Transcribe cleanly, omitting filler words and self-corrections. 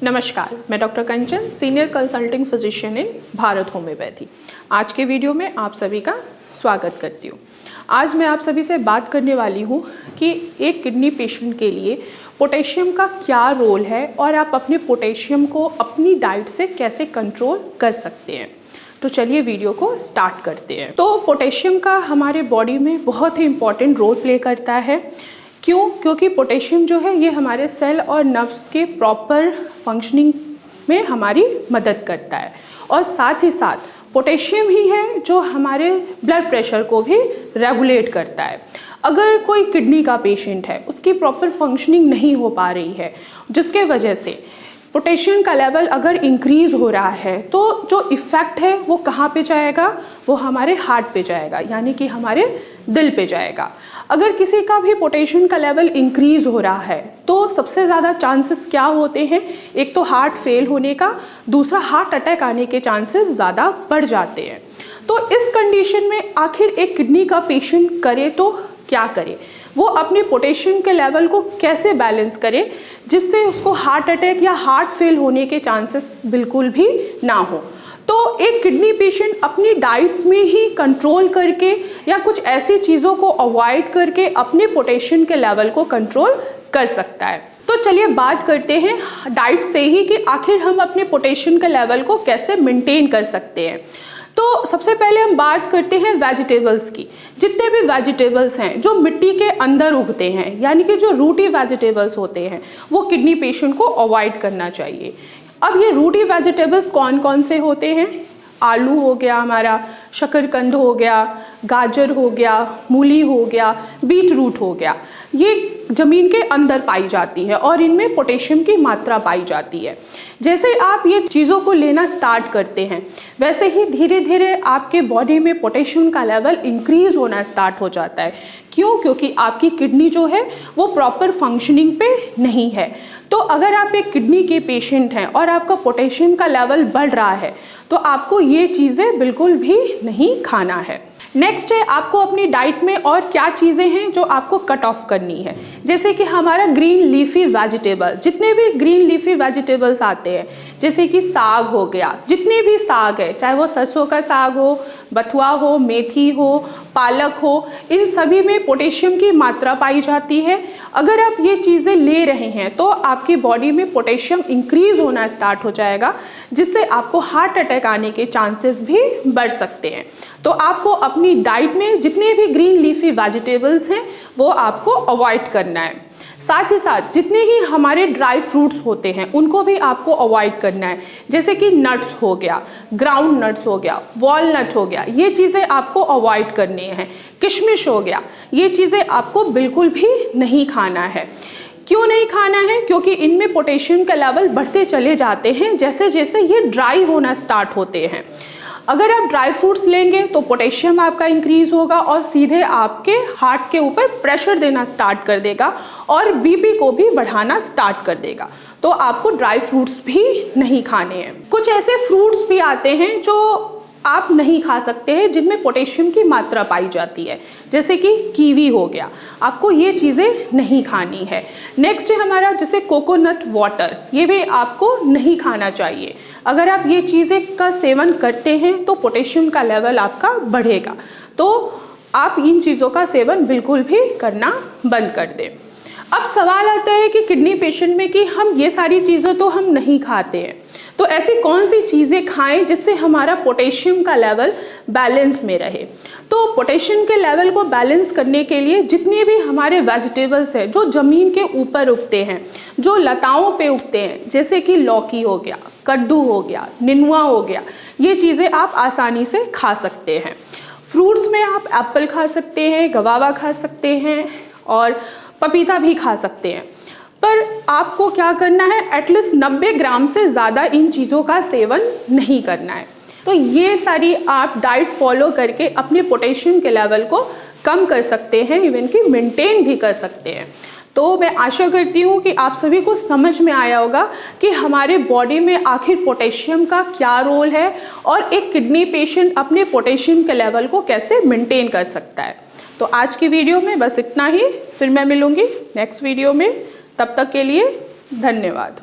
नमस्कार, मैं डॉक्टर कंचन, senior consulting physician इन Bharat homeopathy. आज के वीडियो में आप सभी का स्वागत करती हूँ। आज मैं आप सभी से बात करने वाली हूँ कि एक किडनी पेशेंट के लिए पोटेशियम का क्या रोल है और आप अपने पोटेशियम को अपनी डाइट से कैसे कंट्रोल कर सकते हैं। तो चलिए वीडियो को स्टार्ट करते हैं। तो पोटेशियम का हमारे बॉडी में बहुत ही इम्पॉर्टेंट रोल प्ले करता है। क्यों? क्योंकि पोटेशियम जो है ये हमारे सेल और नर्व्स के प्रॉपर फंक्शनिंग में हमारी मदद करता है और साथ ही साथ पोटेशियम ही है जो हमारे ब्लड प्रेशर को भी रेगुलेट करता है। अगर कोई किडनी का पेशेंट है, उसकी प्रॉपर फंक्शनिंग नहीं हो पा रही है, जिसके वजह से पोटेशियम का लेवल अगर इंक्रीज़ हो रहा है तो जो इफ़ेक्ट है वो कहाँ पे जाएगा? वो हमारे हार्ट पे जाएगा, यानी कि हमारे दिल पे जाएगा। अगर किसी का भी पोटेशियम का लेवल इंक्रीज़ हो रहा है तो सबसे ज़्यादा चांसेस क्या होते हैं? एक तो हार्ट फेल होने का, दूसरा हार्ट अटैक आने के चांसेस ज़्यादा बढ़ जाते हैं। तो इस कंडीशन में आखिर एक किडनी का पेशेंट करे तो क्या करे? वो अपने पोटेशियम के लेवल को कैसे बैलेंस करे जिससे उसको हार्ट अटैक या हार्ट फेल होने के चांसेस बिल्कुल भी ना हो। तो एक किडनी पेशेंट अपनी डाइट में ही कंट्रोल करके या कुछ ऐसी चीज़ों को अवॉइड करके अपने पोटेशियम के लेवल को कंट्रोल कर सकता है। तो चलिए बात करते हैं डाइट से ही कि आखिर हम अपने पोटेशियम के लेवल को कैसे मेंटेन कर सकते हैं। तो सबसे पहले हम बात करते हैं वेजिटेबल्स की। जितने भी वेजिटेबल्स हैं जो मिट्टी के अंदर उगते हैं, यानी कि जो रूटी वेजिटेबल्स होते हैं, वो किडनी पेशेंट को अवॉइड करना चाहिए। अब ये रूटी वेजिटेबल्स कौन कौन से होते हैं? आलू हो गया हमारा, शकरकंद हो गया, गाजर हो गया, मूली हो गया, बीट रूट हो गया। ये ज़मीन के अंदर पाई जाती है और इनमें पोटेशियम की मात्रा पाई जाती है। जैसे आप ये चीज़ों को लेना स्टार्ट करते हैं, वैसे ही धीरे धीरे आपके बॉडी में पोटेशियम का लेवल इंक्रीज़ होना स्टार्ट हो जाता है। क्यों? क्योंकि आपकी किडनी जो है वो प्रॉपर फंक्शनिंग पे नहीं है। तो अगर आप एक किडनी के पेशेंट हैं और आपका पोटेशियम का लेवल बढ़ रहा है तो आपको ये चीज़ें बिल्कुल भी नहीं खाना है। नेक्स्ट है, आपको अपनी डाइट में और क्या चीज़ें हैं जो आपको कट ऑफ करनी है। जैसे कि हमारा ग्रीन लीफी वेजिटेबल, जितने भी ग्रीन लीफी वेजिटेबल्स आते हैं, जैसे कि साग हो गया, जितने भी साग है, चाहे वो सरसों का साग हो, बथुआ हो, मेथी हो, पालक हो, इन सभी में पोटेशियम की मात्रा पाई जाती है। अगर आप ये चीज़ें ले रहे हैं तो आपकी बॉडी में पोटेशियम इंक्रीज़ होना स्टार्ट हो जाएगा, जिससे आपको हार्ट अटैक आने के चांसेस भी बढ़ सकते हैं। तो आपको अपनी डाइट में जितने भी ग्रीन लीफी वेजिटेबल्स हैं वो आपको अवॉइड करना है। साथ ही साथ जितने ही हमारे ड्राई फ्रूट्स होते हैं उनको भी आपको अवॉइड करना है। जैसे कि नट्स हो गया, ग्राउंड नट्स हो गया, वॉलनट हो गया, ये चीज़ें आपको अवॉइड करनी है। किशमिश हो गया, ये चीज़ें आपको बिल्कुल भी नहीं खाना है। क्यों नहीं खाना है? क्योंकि इनमें पोटेशियम का लेवल बढ़ते चले जाते हैं जैसे जैसे ये ड्राई होना स्टार्ट होते हैं। अगर आप ड्राई फ्रूट्स लेंगे तो पोटेशियम आपका इंक्रीज़ होगा और सीधे आपके हार्ट के ऊपर प्रेशर देना स्टार्ट कर देगा और बीपी को भी बढ़ाना स्टार्ट कर देगा। तो आपको ड्राई फ्रूट्स भी नहीं खाने हैं। कुछ ऐसे फ्रूट्स भी आते हैं जो आप नहीं खा सकते हैं जिनमें पोटेशियम की मात्रा पाई जाती है, जैसे कि कीवी हो गया, आपको ये चीज़ें नहीं खानी है। नेक्स्ट है हमारा जैसे कोकोनट वाटर, ये भी आपको नहीं खाना चाहिए। अगर आप ये चीज़ें का सेवन करते हैं तो पोटेशियम का लेवल आपका बढ़ेगा। तो आप इन चीज़ों का सेवन बिल्कुल भी करना बंद कर दें। अब सवाल आता है कि किडनी पेशेंट में कि हम ये सारी चीज़ें तो हम नहीं खाते हैं, तो ऐसी कौन सी चीज़ें खाएं जिससे हमारा पोटेशियम का लेवल बैलेंस में रहे। तो पोटेशियम के लेवल को बैलेंस करने के लिए जितने भी हमारे वेजिटेबल्स हैं जो ज़मीन के ऊपर उगते हैं, जो लताओं पे उगते हैं, जैसे कि लौकी हो गया, कद्दू हो गया, निनुआ हो गया, ये चीज़ें आप आसानी से खा सकते हैं। फ्रूट्स में आप एप्पल खा सकते हैं, गवावा खा सकते हैं और पपीता भी खा सकते हैं। पर आपको क्या करना है, एटलीस्ट 90 ग्राम से ज़्यादा इन चीज़ों का सेवन नहीं करना है। तो ये सारी आप डाइट फॉलो करके अपने पोटेशियम के लेवल को कम कर सकते हैं, इवन कि मेंटेन भी कर सकते हैं। तो मैं आशा करती हूँ कि आप सभी को समझ में आया होगा कि हमारे बॉडी में आखिर पोटेशियम का क्या रोल है और एक किडनी पेशेंट अपने पोटेशियम के लेवल को कैसे मेंटेन कर सकता है। तो आज की वीडियो में बस इतना ही, फिर मैं मिलूँगी नेक्स्ट वीडियो में। तब तक के लिए धन्यवाद।